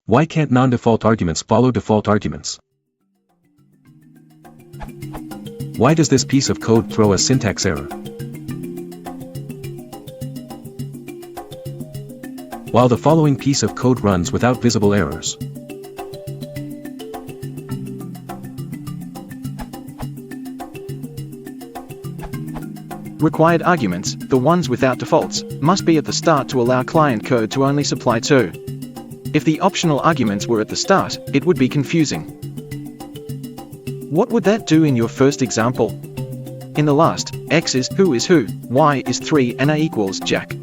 Why can't non-default arguments follow default arguments? Why does this piece of code throw a syntax error? While the following piece of code runs without visible errors. Required arguments, the ones without defaults, must be at the start to allow client code to only supply 2. If the optional arguments were at the start, it would be confusing. What would that do in your first example? In the last, x is who, y is 3 and a equals Jack.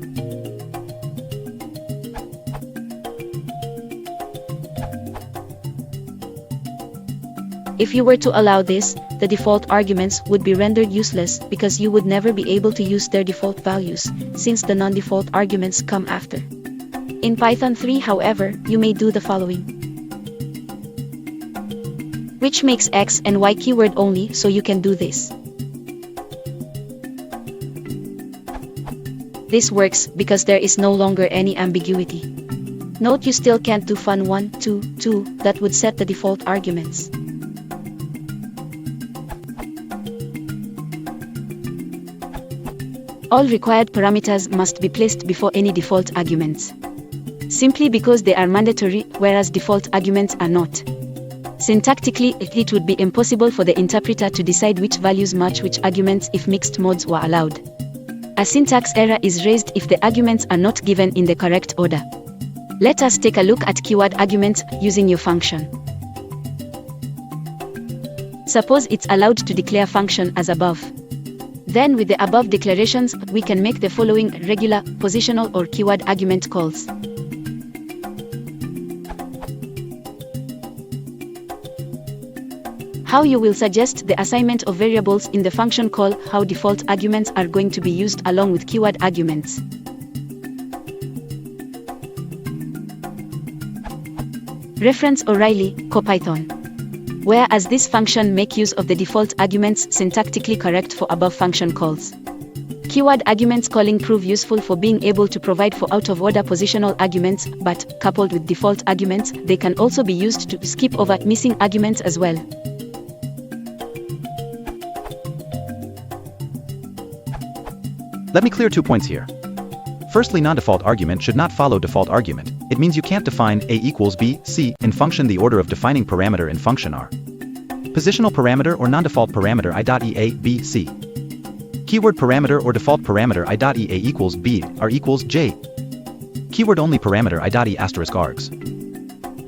If you were to allow this, the default arguments would be rendered useless because you would never be able to use their default values, since the non-default arguments come after. In Python 3, however, you may do the following, which makes x and y keyword only, so you can do this. This works because there is no longer any ambiguity. Note you still can't do fun 1, 2, 2, that would set the default arguments. All required parameters must be placed before any default arguments, simply because they are mandatory, whereas default arguments are not. Syntactically, it would be impossible for the interpreter to decide which values match which arguments if mixed modes were allowed. A syntax error is raised if the arguments are not given in the correct order. Let us take a look at keyword arguments using your function. Suppose it's allowed to declare function as above. Then with the above declarations, we can make the following regular, positional or keyword argument calls. How you will suggest the assignment of variables in the function call, how default arguments are going to be used along with keyword arguments. Reference O'Reilly, CoPython. Whereas this function make use of the default arguments syntactically correct for above function calls. Keyword arguments calling prove useful for being able to provide for out-of-order positional arguments, but, coupled with default arguments, they can also be used to skip over missing arguments as well. Let me clear 2 points here. Firstly, non-default argument should not follow default argument. It means you can't define a equals b, c in function. The order of defining parameter in function are positional parameter or non-default parameter I.ea, b, c. Keyword parameter or default parameter I.ea equals b, r equals j. Keyword only parameter I.e asterisk args.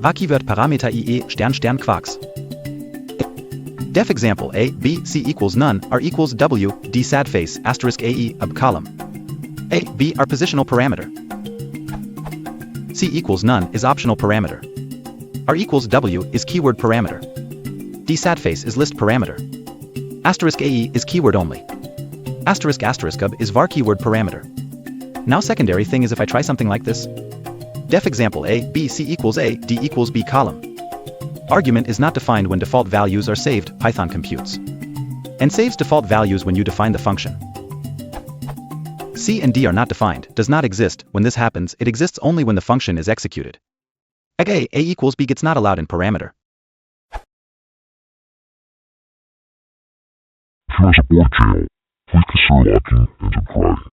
Va-keyword parameter ie ** quarks. Def example a, b, c equals none, r equals w, d sadface asterisk ae ab column. A, b are positional parameter. C equals none is optional parameter. R equals w is keyword parameter. D sadface is list parameter. Asterisk ae is keyword only. Asterisk asterisk ab is var keyword parameter. Now secondary thing is if I try something like this. Def example a, b, c equals a, d equals b column. Argument is not defined when default values are saved, Python computes. And saves default values when you define the function. C and D are not defined, does not exist. When this happens, it exists only when the function is executed. A equals B gets not allowed in parameter. If you support channel, please consider liking and subscribing.